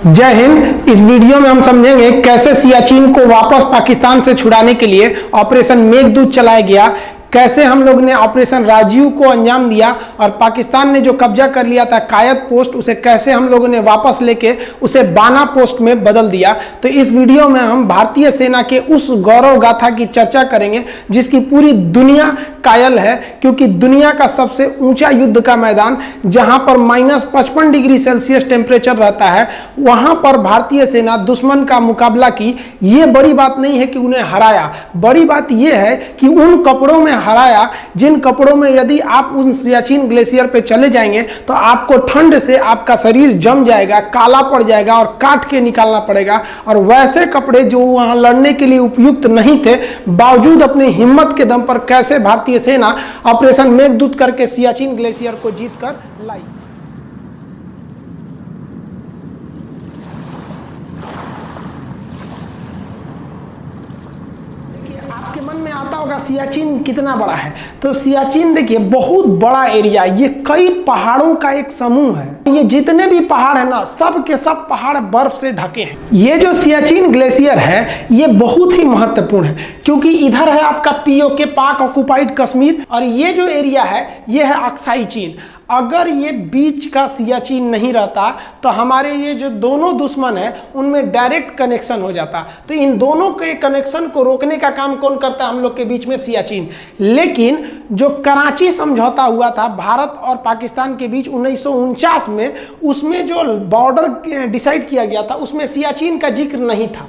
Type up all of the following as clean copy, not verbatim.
जय हिंद। इस वीडियो में हम समझेंगे कैसे सियाचिन को वापस पाकिस्तान से छुड़ाने के लिए ऑपरेशन मेघदूत चलाया गया, कैसे हम लोग ने ऑपरेशन राजीव को अंजाम दिया और पाकिस्तान ने जो कब्जा कर लिया था कायद पोस्ट, उसे कैसे हम लोगों ने वापस लेके उसे बाना पोस्ट में बदल दिया। तो इस वीडियो में हम भारतीय सेना के उस गौरव गाथा की चर्चा करेंगे जिसकी पूरी दुनिया कायल है, क्योंकि दुनिया का सबसे ऊंचा युद्ध का मैदान जहां पर -55 डिग्री सेल्सियस टेम्परेचर रहता है, वहां पर भारतीय सेना दुश्मन का मुकाबला की। ये बड़ी बात नहीं है कि उन्हें हराया, बड़ी बात यह है कि उन कपड़ों में हराया जिन कपड़ों में यदि आप उन सियाचिन ग्लेशियर पे चले जाएंगे तो आपको ठंड से आपका शरीर जम जाएगा, काला पड़ जाएगा और काट के निकालना पड़ेगा। और वैसे कपड़े जो वहां लड़ने के लिए उपयुक्त नहीं थे, बावजूद अपनी हिम्मत के दम पर कैसे भारतीय सेना ऑपरेशन मेघदूत करके सियाचिन ग्लेशियर को जीत कर लाई। आपके मन में आता होगा सियाचिन कितना बड़ा है, तो सियाचिन देखिए बहुत बड़ा एरिया, ये कई पहाड़ों का एक समूह है। ये जितने भी पहाड़ है ना, सब के सब पहाड़ बर्फ से ढके हैं। ये जो सियाचिन ग्लेशियर है ये बहुत ही महत्वपूर्ण है, क्योंकि इधर है आपका पीओके पाक ऑक्युपाइड कश्मीर और ये जो एरिया है ये है अक्साई चीन। अगर ये बीच का सियाचिन नहीं रहता तो हमारे ये जो दोनों दुश्मन है उनमें डायरेक्ट कनेक्शन हो जाता। तो इन दोनों के कनेक्शन को रोकने का काम कौन करता है? हम लोग के बीच में सियाचिन। लेकिन जो कराची समझौता हुआ था भारत और पाकिस्तान के बीच 1949 में, उसमें जो बॉर्डर डिसाइड किया गया था उसमें सियाचिन का जिक्र नहीं था।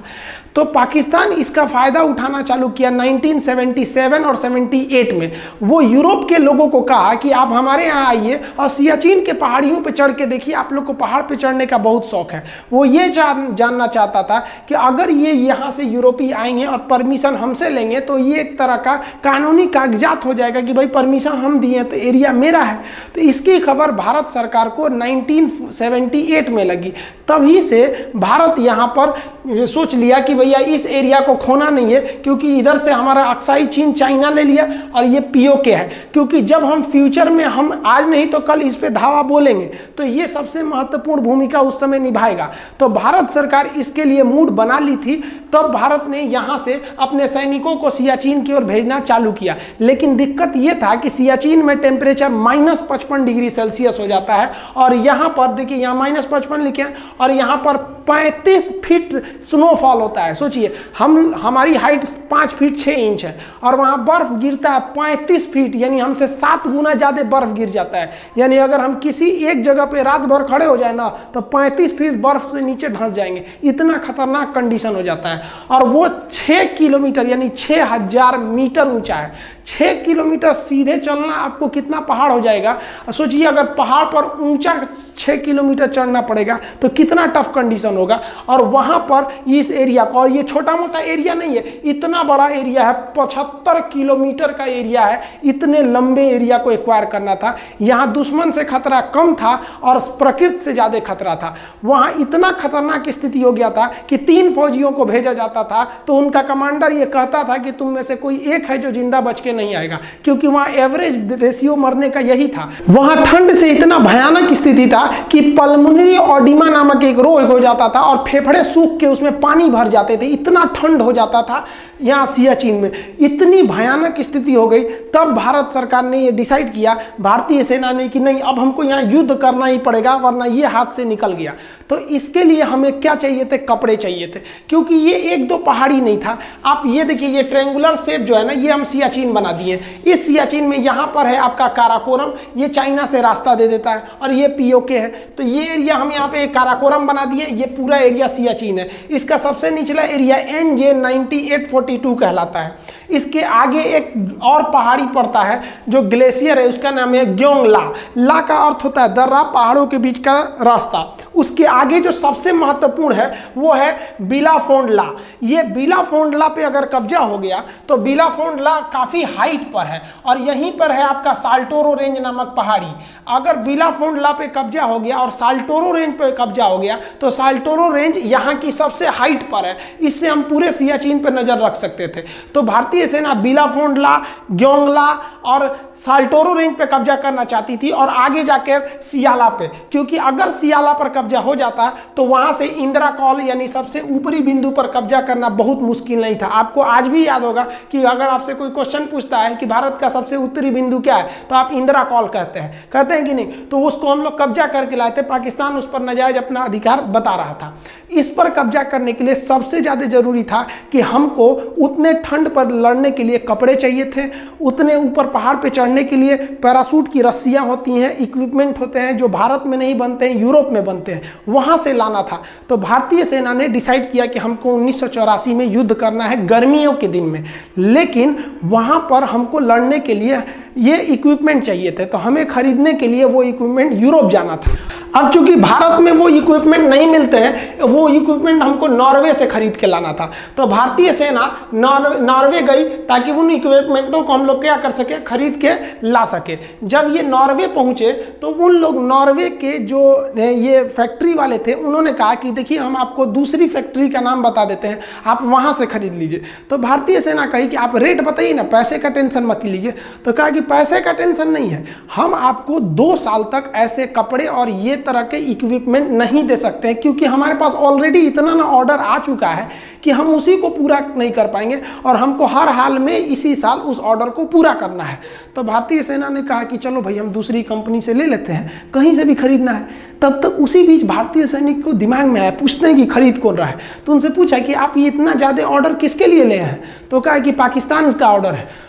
तो पाकिस्तान इसका फायदा उठाना चालू किया 1977 और 78 में। वो यूरोप के लोगों को कहा कि आप हमारे यहाँ आइए और सियाचिन के पहाड़ियों पे चढ़ के देखिए, आप लोग को पहाड़ पे चढ़ने का बहुत शौक है। वो ये जानना चाहता था कि अगर ये यहाँ से यूरोपीय आएंगे और परमिशन हमसे लेंगे तो ये एक तरह का कानूनी कागजात हो जाएगा कि भाई परमिशन हम दिए तो एरिया मेरा है। तो इसकी खबर भारत सरकार को 1978 में लगी। तभी से भारत यहाँ पर सोच लिया कि भैया इस एरिया को खोना नहीं है, क्योंकि इधर से हमारा अक्साई चीन चाइना ले लिया और ये पीओके है। क्योंकि जब हम फ्यूचर में, हम आज नहीं तो कल इस पे धावा बोलेंगे, तो ये सबसे महत्वपूर्ण भूमिका उस समय निभाएगा। तो भारत सरकार इसके लिए मूड बना ली थी। तब भारत ने यहाँ से अपने सैनिकों को सियाचिन की ओर भेजना चालू किया। लेकिन दिक्कत ये था कि सियाचिन में टेम्परेचर -55 डिग्री सेल्सियस हो जाता है और यहाँ पर देखिए, यहाँ -55 लिखे और यहाँ पर 35 फीट स्नोफॉल होता है। सोचिए, हमारी हाइट 5 फीट 6 इंच है और वहाँ बर्फ गिरता है 35 फीट, यानी हमसे 7 गुना ज़्यादा बर्फ गिर जाता है। यानी अगर हम किसी एक जगह पे रात भर खड़े हो जाए ना तो 35 फीट बर्फ से नीचे धंस जाएंगे। इतना खतरनाक कंडीशन हो जाता है। और वो 6 किलोमीटर यानी 6000 मीटर ऊंचा है। 6 किलोमीटर सीधे चलना, आपको कितना पहाड़ हो जाएगा। सोचिए, अगर पहाड़ पर ऊंचा 6 किलोमीटर चढ़ना पड़ेगा तो कितना टफ कंडीशन होगा। और वहां पर इस एरिया को, और ये छोटा मोटा एरिया नहीं है, इतना बड़ा एरिया है, 75 किलोमीटर का एरिया है। इतने लंबे एरिया को एक्वायर करना था। यहाँ दुश्मन से खतरा कम था और प्रकृति से ज्यादा खतरा था। वहां इतना खतरनाक स्थिति हो गया था कि 3 फौजियों को भेजा जाता था तो उनका कमांडर ये कहता था कि तुम में से कोई एक है जो जिंदा बच के नहीं आएगा, क्योंकि वहां एवरेज रेशियो मरने का यही था। वहां ठंड से इतना भयानक स्थिति था कि पल्मोनरी ऑडिमा नामक एक रोग हो जाता था और फेफड़े सूख के उसमें पानी भर जाते थे। इतना ठंड हो जाता था यहाँ सियाचिन में, इतनी भयानक स्थिति हो गई। तब भारत सरकार ने ये डिसाइड किया, भारतीय सेना ने, कि नहीं, अब हमको यहाँ युद्ध करना ही पड़ेगा वरना ये हाथ से निकल गया। तो इसके लिए हमें क्या चाहिए थे? कपड़े चाहिए थे, क्योंकि ये 1-2 पहाड़ी नहीं था। आप ये देखिए, ये ट्रायंगुलर शेप जो है ना, ये हम सियाचिन बना दिए। इस सियाचिन में यहाँ पर है आपका काराकोरम, ये चाइना से रास्ता दे देता है और ये पीओके है। तो ये एरिया हम यहाँ पे काराकोरम बना दिए। ये पूरा एरिया सियाचिन है। इसका सबसे निचला एरिया NJ 9842 कहलाता है। इसके आगे एक और पहाड़ी पड़ता है जो ग्लेशियर है, उसका नाम है ग्योंगला। ला का अर्थ होता है दर्रा, पहाड़ों के बीच का रास्ता। उसके आगे जो सबसे महत्वपूर्ण है वो है बिलाफोंडला। ये बिलाफोंडला पे अगर कब्जा हो गया तो बिलाफोंडला काफी हाइट पर है और यहीं पर है आपका साल्टोरो रेंज नामक पहाड़ी। अगर बिलाफोंडला पे कब्जा हो गया और साल्टोरो रेंज पे कब्जा हो गया तो साल्टोरो रेंज यहाँ की सबसे हाइट पर है। इससे हम पूरे सियाचिन पर नजर रख सकते थे। तो भारतीय सेना बिलाफोंडला, ग्योंगला और साल्टोरो रेंज पे कब्जा करना चाहती थी और आगे जाकर सियाला पे, क्योंकि अगर सियाला पर कब्जा हो जाता तो वहां से इंदिरा कॉल यानी सबसे ऊपरी बिंदु पर कब्जा करना बहुत मुश्किल नहीं था। आपको आज भी याद होगा कि अगर आपसे कोई क्वेश्चन पूछता है कि भारत का सबसे उत्तरी बिंदु क्या है, तो आप इंदिरा कॉल कहते हैं कि नहीं? तो उसको हम लोग कब्जा करके लाए थे, पाकिस्तान उस पर नाजायज अपना अधिकार बता रहा था। इस पर कब्जा करने के लिए सबसे ज्यादा जरूरी था कि हमको उतने ठंड पर लड़ने के लिए कपड़े चाहिए थे, उतने ऊपर पहाड़ पे चढ़ने के लिए पैराशूट की रस्सियां होती हैं, इक्विपमेंट होते हैं जो भारत में नहीं बनते हैं, यूरोप में बनते हैं, वहां से लाना था। तो भारतीय सेना ने डिसाइड किया कि हमको 1984 में युद्ध करना है गर्मियों के दिन में, लेकिन वहां पर हमको लड़ने के लिए ये इक्विपमेंट चाहिए थे, तो हमें खरीदने के लिए वो इक्विपमेंट यूरोप जाना था। अब चूंकि भारत में वो इक्विपमेंट नहीं मिलते हैं, वो इक्विपमेंट हमको नॉर्वे से खरीद के लाना था। तो भारतीय सेना नॉर्वे गई ताकि उन इक्विपमेंटों को हम लोग क्या कर सके, खरीद के ला सके। जब ये नॉर्वे पहुंचे तो उन लोग नॉर्वे के जो ये फैक्ट्री वाले थे, उन्होंने कहा कि देखिए हम आपको दूसरी फैक्ट्री का नाम बता देते हैं, आप वहां से खरीद लीजिए। तो भारतीय सेना कही कि आप रेट बताइए ना, पैसे का टेंशन मत लीजिए। तो कहा कि पैसे का टेंशन नहीं है, हम आपको 2 साल तक ऐसे कपड़े और ये तरह के इक्विपमेंट नहीं दे सकते हैं, क्योंकि हमारे पास ऑलरेडी इतना ना ऑर्डर आ चुका है कि हम उसी को पूरा नहीं कर पाएंगे और हमको हर हाल में इसी साल उस ऑर्डर को पूरा करना है। तो भारतीय सेना ने कहा कि चलो भाई हम दूसरी कंपनी से ले लेते हैं, कहीं से भी खरीदना है। तब तक उसी बीच भारतीय सैनिक को दिमाग में आया, पूछते हैं कि खरीद कौन रहा है। तो उनसे पूछा कि आप ये इतना ज्यादा ऑर्डर किसके लिए ले हैं? तो कहा कि पाकिस्तान का ऑर्डर है।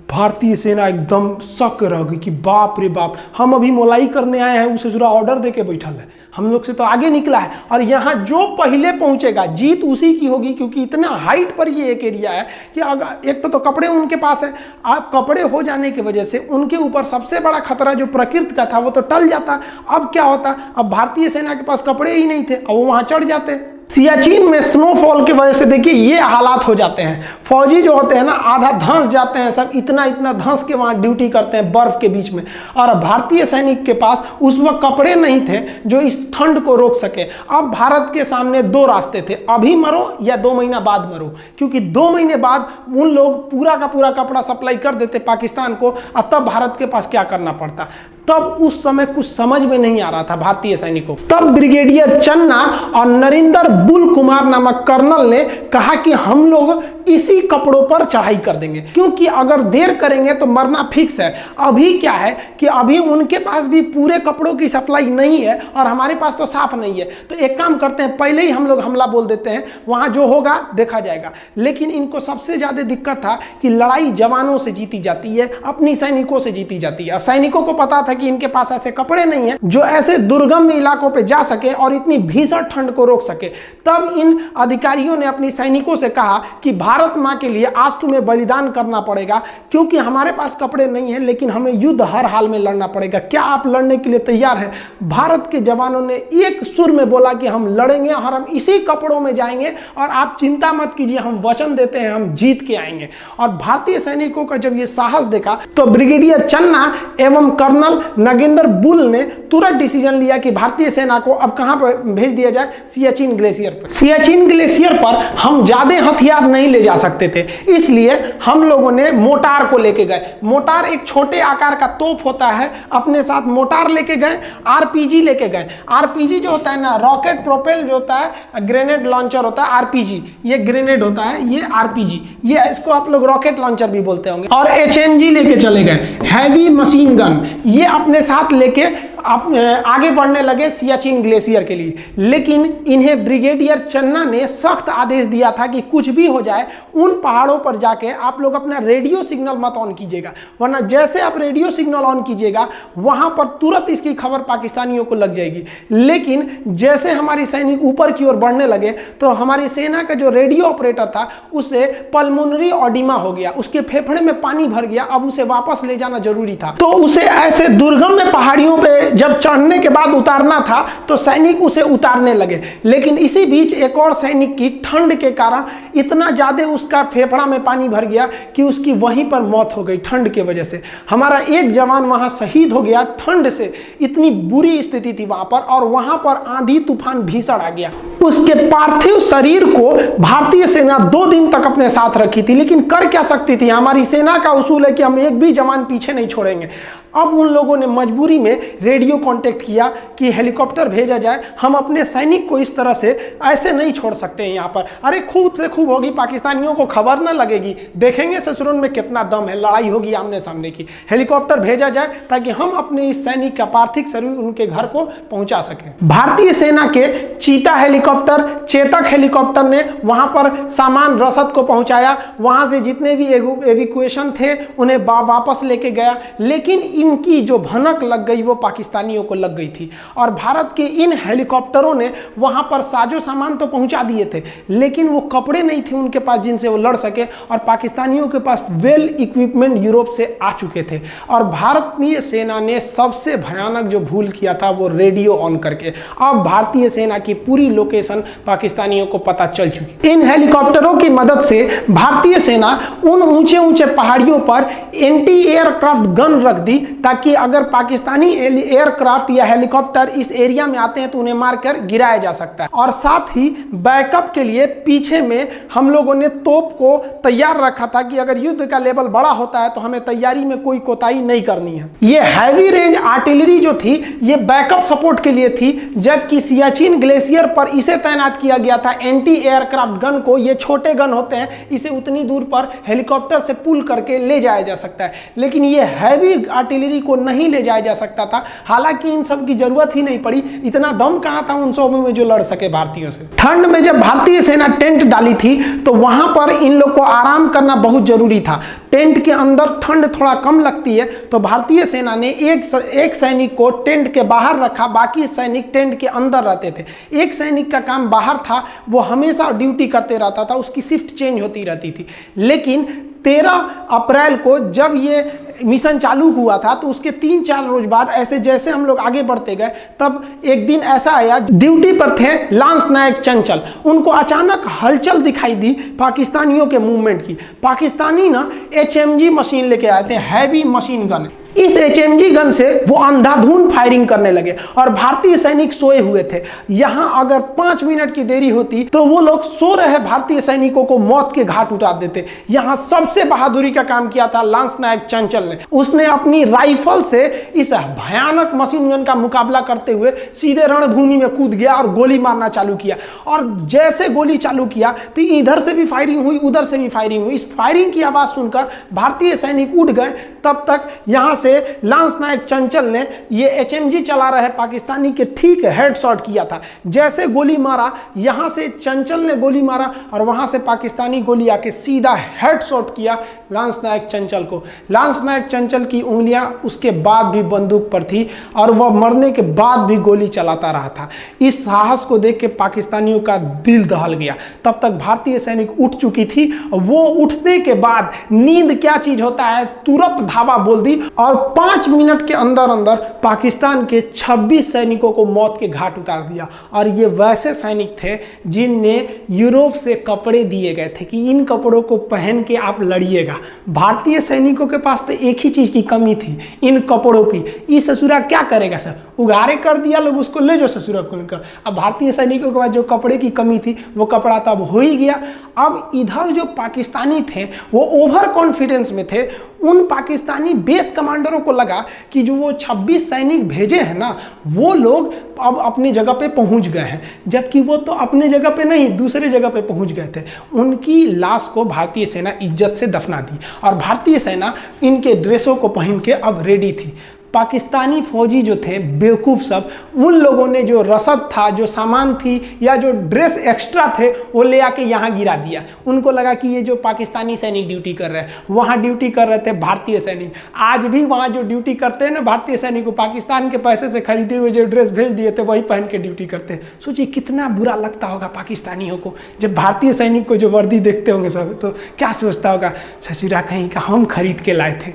भारतीय सेना एकदम शक रह गई कि बाप रे बाप, हम अभी मोलाई करने आए हैं, उसे जरा ऑर्डर दे के बैठल है, हम लोग से तो आगे निकला है, और यहाँ जो पहले पहुंचेगा जीत उसी की होगी, क्योंकि इतना हाइट पर ये एक एरिया है कि अगर एक तो कपड़े उनके पास है, आप कपड़े हो जाने की वजह से उनके ऊपर सबसे बड़ा खतरा जो प्रकृति का था वो तो टल जाता। अब क्या होता, अब भारतीय सेना के पास कपड़े ही नहीं थे, अब वो वहां चढ़ जाते। सियाचिन में स्नोफॉल की वजह से देखिए ये हालात हो जाते हैं, फौजी जो होते हैं ना आधा धंस जाते हैं, सब इतना इतना धंस के वहां ड्यूटी करते हैं बर्फ के बीच में। और भारतीय सैनिक के पास उस वक्त कपड़े नहीं थे जो इस ठंड को रोक सके। अब भारत के सामने 2 रास्ते थे, अभी मरो या 2 महीना बाद मरो, क्योंकि 2 महीने बाद उन लोग पूरा का पूरा कपड़ा सप्लाई कर देते पाकिस्तान को, और तब भारत के पास क्या करना पड़ता। तब उस समय कुछ समझ में नहीं आ रहा था भारतीय सैनिकों को। तब ब्रिगेडियर चन्ना और नरिंदर बुल कुमार नामक कर्नल ने कहा कि हम लोग इसी कपड़ों पर चढ़ाई कर देंगे, क्योंकि अगर देर करेंगे तो मरना फिक्स है। अभी क्या है कि अभी उनके पास भी पूरे कपड़ों की सप्लाई नहीं है और हमारे पास तो साफ नहीं है। तो एक काम करते हैं, पहले ही हम लोग हमला बोल देते हैं, वहां जो होगा देखा जाएगा। लेकिन इनको सबसे ज्यादा दिक्कत था कि लड़ाई जवानों से जीती जाती है, अपनी सैनिकों से जीती जाती है। सैनिकों को पता था कि इनके पास ऐसे कपड़े नहीं है जो ऐसे दुर्गम इलाकों पे जा सके और इतनी भीषण ठंड को रोक सके। तब इन अधिकारियों ने अपनी सैनिकों से कहा कि भारत मां के लिए आज तुम्हें बलिदान करना पड़ेगा, क्योंकि हमारे पास कपड़े नहीं है लेकिन हमें युद्ध हर हाल में लड़ना पड़ेगा। क्या आप लड़ने के लिए तैयार हैं? भारत के जवानों ने एक सुर में बोला कि हम लड़ेंगे और हम इसी कपड़ों में जाएंगे, और आप चिंता मत कीजिए, हम वचन देते हैं हम जीत के आएंगे। और भारतीय सैनिकों का जब ये साहस देखा तो ब्रिगेडियर चन्ना एवं कर्नल नगेंद्र बुल ने तुरंत डिसीजन लिया कि भारतीय सेना को अब कहां पर भेज दिया जाए, सियाचिन ग्लेशियर पर। सियाचिन ग्लेशियर पर हम ज्यादा हथियार नहीं ले जा सकते थे, इसलिए हम लोगों ने मोटार को लेके गए। मोटार एक छोटे आकार का तोप होता है, अपने साथ मोटार लेके गए, आरपीजी लेके गए। आरपीजी जो होता है ना, रॉकेट प्रोपेल जो होता है, ग्रेनेड लॉन्चर होता है। आरपीजी ये ग्रेनेड होता है, ये आरपीजी, ये इसको आप लोग रॉकेट लॉन्चर भी बोलते होंगे। और एचएमजी लेके चले गए, हैवी मशीन गन, ये अपने साथ लेके आगे बढ़ने लगे सियाचिन ग्लेशियर के लिए। लेकिन इन्हें ब्रिगेडियर चन्ना ने सख्त आदेश दिया था कि कुछ भी हो जाए उन पहाड़ों पर जाके आप लोग अपना रेडियो सिग्नल मत ऑन कीजिएगा, वरना जैसे आप रेडियो सिग्नल ऑन कीजिएगा वहां पर तुरंत इसकी खबर पाकिस्तानियों को लग जाएगी। लेकिन जैसे हमारी सैनिक ऊपर की ओर बढ़ने लगे तो हमारी सेना का जो रेडियो ऑपरेटर था उसे पल्मोनरी ऑडिमा हो गया, उसके फेफड़े में पानी भर गया। अब उसे वापस ले जाना जरूरी था, तो उसे ऐसे दुर्गम में पहाड़ियों पे जब चढ़ने के बाद उतारना था तो सैनिक उसे उतारने लगे। लेकिन इसी इसी बीच एक और सैनिक की ठंड के कारण इतना ज्यादा उसका फेफड़ा में पानी भर गया कि उसकी वहीं पर मौत हो गई ठंड की वजह से। हमारा एक जवान वहां शहीद हो गया ठंड से, इतनी बुरी स्थिति थी वहां पर, और वहां पर आंधी तूफान भीषण आ गया। उसके पार्थिव शरीर को भारतीय सेना 2 दिन तक अपने साथ रखी थी, लेकिन कर क्या सकती थी? हमारी सेना का उसूल है कि हम एक भी जवान पीछे नहीं छोड़ेंगे। अब उन लोगों ने मजबूरी में रेडियो कांटेक्ट किया कि हेलीकॉप्टर भेजा जाए, हम अपने सैनिक को इस तरह से ऐसे नहीं छोड़ सकते हैं यहाँ पर। अरे खूब से खूब होगी, पाकिस्तानियों को खबर न लगेगी, देखेंगे ससुरन में कितना दम है, लड़ाई होगी आमने सामने की। हेलीकॉप्टर भेजा जाए ताकि हम अपने इस सैनिक का पार्थिव शरीर उनके घर को पहुंचा सकें। भारतीय सेना के चीता हेलीकॉप्टर, चेतक हेलीकॉप्टर ने वहां पर सामान रसद को पहुंचाया, वहां से जितने भी एविक्यूएशन थे उन्हें वापस लेके गया। लेकिन इनकी जो भनक लग गई वो पाकिस्तानियों को लग गई थी, और भारत के इन हेलीकॉप्टरों ने वहां पर साजो सामान तो पहुंचा दिए थे, लेकिन वो कपड़े नहीं थे उनके पास जिनसे वो लड़ सके, और पाकिस्तानियों के पास वेल इक्विपमेंट यूरोप से आ चुके थे। और भारतीय सेना ने सबसे भयानक जो भूल किया था वो रेडियो ऑन करके। अब भारतीय सेना की पूरी लोकेशन पाकिस्तानियों को पता चल चुकी। इन हेलीकॉप्टरों की मदद से भारतीय सेना उन ऊंचे ऊंचे पहाड़ियों पर एंटी एयरक्राफ्ट गन रख दी, ताकि अगर पाकिस्तानी एयरक्राफ्ट या हेलीकॉप्टर इस एरिया में आते हैं तो उन्हें मारकर गिराया जा सकता है। और साथ ही बैकअप के लिए पीछे में हम लोगों ने तोप को तैयार रखा था कि अगर युद्ध का लेवल बड़ा होता है तो हमें तैयारी में कोई कोताही नहीं करनी है। ये हैवी रेंज आर्टिलरी जो थी ये बैकअप सपोर्ट के लिए थी, जबकि सियाचिन ग्लेशियर पर इसे तैनात किया गया था एंटी एयरक्राफ्ट गन को। ये छोटे गन होते हैं, इसे उतनी दूर पर हेलीकॉप्टर से पुल करके ले जाया जा सकता है, लेकिन ये हैवी आर्टिलरी को नहीं ले जाया जा सकता था। हालांकि इन सब की जरूरत ही नहीं पड़ी, इतना दम कहां था उन सब में जो लड़ सके भारतीयों से। ठंड में जब भारतीय सेना टेंट डाली थी तो वहां पर इन लोग को आराम करना बहुत जरूरी था। टेंट के अंदर ठंड थोड़ा कम लगती है, तो भारतीय सेना ने एक सैनिक को टेंट के बाहर रखा, बाकी सैनिक टेंट के अंदर रहते थे। एक सैनिक का काम बाहर था, वो हमेशा ड्यूटी करते रहता था, उसकी शिफ्ट चेंज होती रहती थी। लेकिन 13 अप्रैल को जब ये मिशन चालू हुआ था तो उसके 3-4 रोज बाद ऐसे जैसे हम लोग आगे बढ़ते गए, तब एक दिन ऐसा आया, ड्यूटी पर थे लांस नायक चंचल, उनको अचानक हलचल दिखाई दी पाकिस्तानियों के मूवमेंट की। पाकिस्तानी ना HMG मशीन लेके आए थे, हैवी मशीन गन। इस HMG गन से वो अंधाधुंध फायरिंग करने लगे और भारतीय सैनिक सोए हुए थे। यहां अगर 5 मिनट की देरी होती तो वो लोग सो रहे भारतीय सैनिकों को मौत के घाट उतार देते। यहां सबसे बहादुरी का काम किया था लांस नायक चंचल ने। उसने अपनी राइफल से इस भयानक मशीन गन का मुकाबला करते हुए सीधे रणभूमि में कूद गया और गोली मारना चालू किया। और जैसे गोली चालू किया तो इधर से भी फायरिंग हुई, उधर से भी फायरिंग हुई। इस फायरिंग की आवाज सुनकर भारतीय सैनिक उठ गए। तब तक यहां से लांस नायक चंचल ने ये HMG चला रहे पाकिस्तानी के ठीक हेडशॉट किया था। जैसे गोली मारा, यहां से चंचल ने गोली मारा और वहां से पाकिस्तानी गोली आके सीधा हेडशॉट किया लांस नायक चंचल को। लांस नायक चंचल की उंगलियां उसके बाद भी बंदूक पर थी और वह मरने के बाद भी गोली चलाता रहा था। इस साहस को देख के पाकिस्तानियों का दिल दहल गया। तब तक भारतीय सैनिक उठ चुकी थी। वो उठने के बाद नींद क्या चीज होता है, तुरंत धावा बोल दी और 5 मिनट के अंदर अंदर पाकिस्तान के 26 सैनिकों को मौत के घाट उतार दिया। और ये वैसे सैनिक थे जिन्हें यूरोप से कपड़े दिए गए थे कि इन कपड़ों को पहन के आप लड़िएगा। भारतीय सैनिकों के पास तो एक ही चीज की कमी थी, इन कपड़ों की। इस ससुरा क्या करेगा सर, उगारे कर दिया लोग, उसको ले जाओ ससुरा खोलकर। अब भारतीय सैनिकों के पास जो कपड़े की कमी थी वो कपड़ा तो अब हो ही गया। अब इधर जो पाकिस्तानी थे वो ओवर कॉन्फिडेंस में थे। उन पाकिस्तानी बेस कमांडरों को लगा कि जो वो 26 सैनिक भेजे हैं ना, वो लोग अब अपनी जगह पे पहुंच गए हैं, जबकि वो तो अपने जगह पे नहीं दूसरे जगह पे पहुंच गए थे। उनकी लाश को भारतीय सेना इज्जत से दफना दी और भारतीय सेना इनके ड्रेसों को पहन के अब रेडी थी। पाकिस्तानी फौजी जो थे बेवकूफ़ सब, उन लोगों ने जो रसद था, जो सामान थी या जो ड्रेस एक्स्ट्रा थे वो ले आके यहाँ गिरा दिया। उनको लगा कि ये जो पाकिस्तानी सैनिक ड्यूटी कर रहे हैं, वहाँ ड्यूटी कर रहे थे भारतीय सैनिक। आज भी वहाँ जो ड्यूटी करते हैं ना भारतीय सैनिक, को पाकिस्तान के पैसे से खरीदे हुए जो ड्रेस भेज दिए थे वही पहन के ड्यूटी करते हैं। सोचिए कितना बुरा लगता होगा पाकिस्तानियों को जब भारतीय सैनिक को जो वर्दी देखते होंगे सब, तो क्या सोचता होगा, ससुरा कहीं का हम खरीद के लाए थे,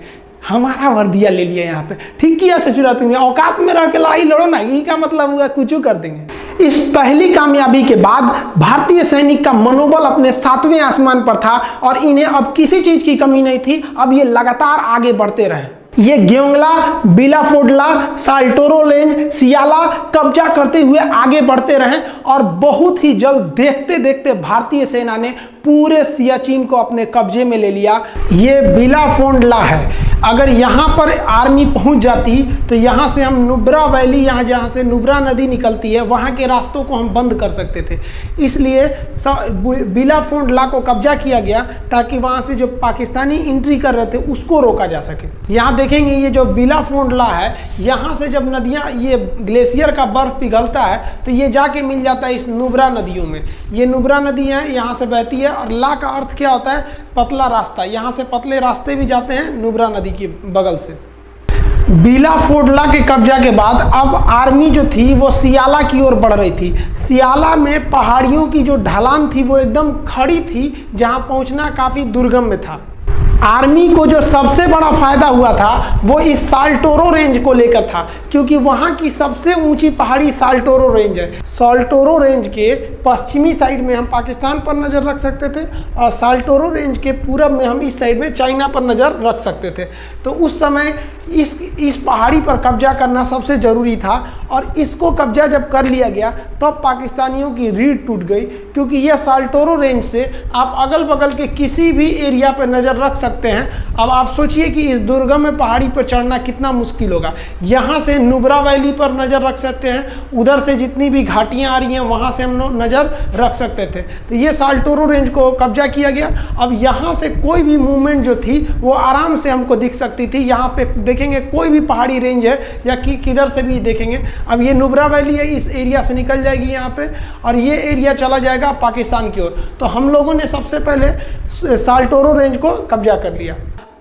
हमारा वर्दिया ले लिया यहाँ पे। ठीक किया सचुरा, तुमने औकात में रह के लड़ाई लड़ो ना, ये क्या मतलब हुआ, कुछ कर देंगे। इस पहली कामयाबी के बाद भारतीय सैनिक का मनोबल अपने 7वें आसमान पर था और इन्हें अब किसी चीज की कमी नहीं थी। अब ये लगातार आगे बढ़ते रहे। ये ग्योंगला, बिलाफोडला, साल्टोरो रेंज, सियाला कब्जा करते हुए आगे बढ़ते रहे और बहुत ही जल्द देखते देखते भारतीय सेना ने पूरे सियाचिन को अपने कब्जे में ले लिया। ये बिलाफोडला है। अगर यहाँ पर आर्मी पहुँच जाती तो यहाँ से हम नुब्रा वैली, यहाँ जहाँ से नुब्रा नदी निकलती है, वहाँ के रास्तों को हम बंद कर सकते थे। इसलिए बिलाफोडला को कब्जा किया गया ताकि वहाँ से जो पाकिस्तानी एंट्री कर रहे थे उसको रोका जा सके। यहाँ देखेंगे ये जो बिलाफोडला है, यहाँ से जब नदियाँ, ये ग्लेशियर का बर्फ पिघलता है तो ये जाके मिल जाता है इस नुब्रा नदियों में। ये नुब्रा नदी है, यहाँ से बहती है और ला का अर्थ क्या होता है? पतला रास्ता। यहाँ से पतले रास्ते भी जाते हैं नुब्रा नदी के बगल से। बिलाफोडला के कब्जा के बाद अब आर्मी जो थी वो सियाला की ओर बढ़ रही थी। सियाला में पहाड़ियों की जो ढलान थी वो एकदम खड़ी थी, जहाँ पहुँचना काफ़ी दुर्गम में था। आर्मी को जो सबसे बड़ा फायदा हुआ था वो इस साल्टोरो रेंज को लेकर था, क्योंकि वहां की सबसे ऊंची पहाड़ी साल्टोरो रेंज है। साल्टोरो रेंज के पश्चिमी साइड में हम पाकिस्तान पर नज़र रख सकते थे और साल्टोरो रेंज के पूरब में हम इस साइड में चाइना पर नज़र रख सकते थे। तो उस समय इस पहाड़ी पर कब्जा करना सबसे ज़रूरी था और इसको कब्जा जब कर लिया गया तब तो पाकिस्तानियों की रीढ़ टूट गई, क्योंकि यह साल्टोरो रेंज से आप अगल बगल के किसी भी एरिया पर नज़र रख सकते हैं। अब आप सोचिए कि इस दुर्गम में पहाड़ी पर चढ़ना कितना मुश्किल होगा। यहाँ से नुब्रा वैली पर नज़र रख सकते हैं, उधर से जितनी भी घाटियाँ आ रही हैं वहाँ से हम नज़र रख सकते थे। तो ये साल्टोरो रेंज को कब्जा किया गया। अब यहाँ से कोई भी मूवमेंट जो थी वो आराम से हमको दिख सकती थी। यहाँ पे देखेंगे कोई भी पहाड़ी रेंज है या किधर से भी देखेंगे। अब ये नुब्रा वैली है, इस एरिया से निकल जाएगी यहाँ पे और ये एरिया चला जाएगा पाकिस्तान की ओर। तो हम लोगों ने सबसे पहले साल्टोरो रेंज को कब्जा कर लिया।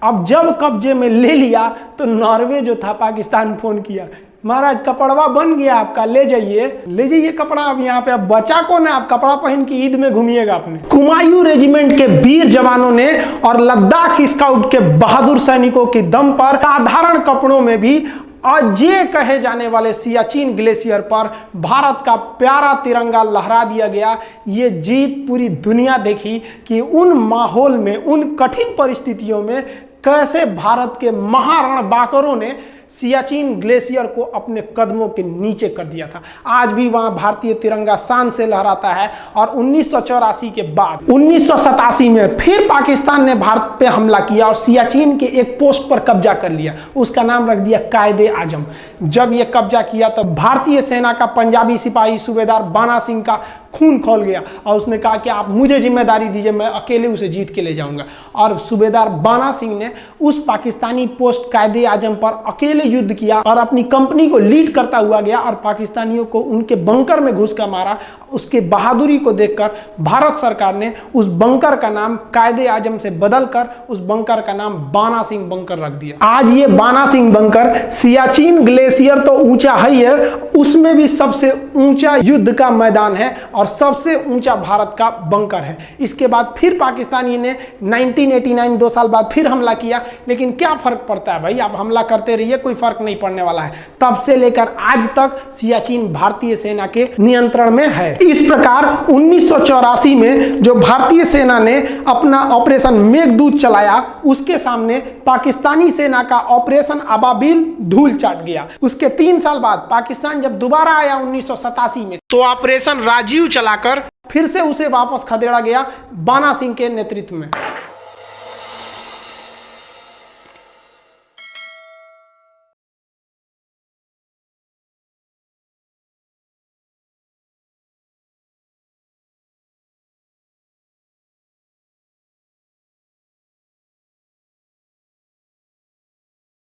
अब जब कब्जे में ले लिया तो नॉर्वे जो था पाकिस्तान फोन किया, महाराज कपड़वा बन गया आपका, ले जाइए कपड़ा। अब यहाँ पे अब बचा कौन है? आप कपड़ा पहन के ईद में घूमिएगा अपने। कुमायूं रेजिमेंट के वीर जवानों ने और लद्दाख स्काउट के बहादुर सैनिकों के दम पर साधारण कपड़ों में भी अजय कहे जाने वाले सियाचिन ग्लेशियर पर भारत का प्यारा तिरंगा लहरा दिया गया। ये जीत पूरी दुनिया देखी कि उन माहौल में, उन कठिन परिस्थितियों में कैसे भारत के महारणबांकरों ने सियाचिन ग्लेशियर को अपने कदमों के नीचे कर दिया था। आज भी वहां भारतीय तिरंगा शान से लहराता है। और 1984 के बाद 1987 में फिर पाकिस्तान ने भारत पे हमला किया और सियाचिन के एक पोस्ट पर कब्जा कर लिया। उसका नाम रख दिया कायदे आजम। जब यह कब्जा किया तो भारतीय सेना का पंजाबी सिपाही सूबेदार बाना सिंह का खून खौल गया और उसने कहा कि आप मुझे जिम्मेदारी दीजिए, मैं अकेले उसे जीत के ले जाऊंगा। और सूबेदार बाना सिंह ने उस पाकिस्तानी पोस्ट कायदे आजम पर अकेले युद्ध किया और अपनी कंपनी को लीड करता हुआ गया और पाकिस्तानियों को उनके बंकर में घुस कर मारा। उसके बहादुरी को देखकर भारत सरकार ने उस बंकर का नाम कायदे आजम से बदलकर उस बंकर का नाम बाना सिंह बंकर रख दिया। आज ये बाना सिंह बंकर, सियाचिन ग्लेशियर तो ऊंचा है, उसमें भी सबसे ऊंचा युद्ध का मैदान है और सबसे ऊंचा भारत का बंकर है। इसके बाद फिर पाकिस्तानी ने 1989 2 साल बाद फिर हमला किया, लेकिन क्या फर्क पड़ता है भाई, आप हमला करते रहिए, कोई फर्क नहीं पड़ने वाला है। तब से लेकर आज तक सियाचिन भारतीय सेना के नियंत्रण में है। इस प्रकार 1984 में जो भारतीय सेना ने अपना ऑपरेशन मेघदूत चलाया, उसके सामने पाकिस्तानी सेना का ऑपरेशन अबाबिल धूल चाट गया। उसके 3 साल बाद पाकिस्तान जब दोबारा आया 1987 में, तो ऑपरेशन राजीव चलाकर फिर से उसे वापस खदेड़ा गया बाना सिंह के नेतृत्व में।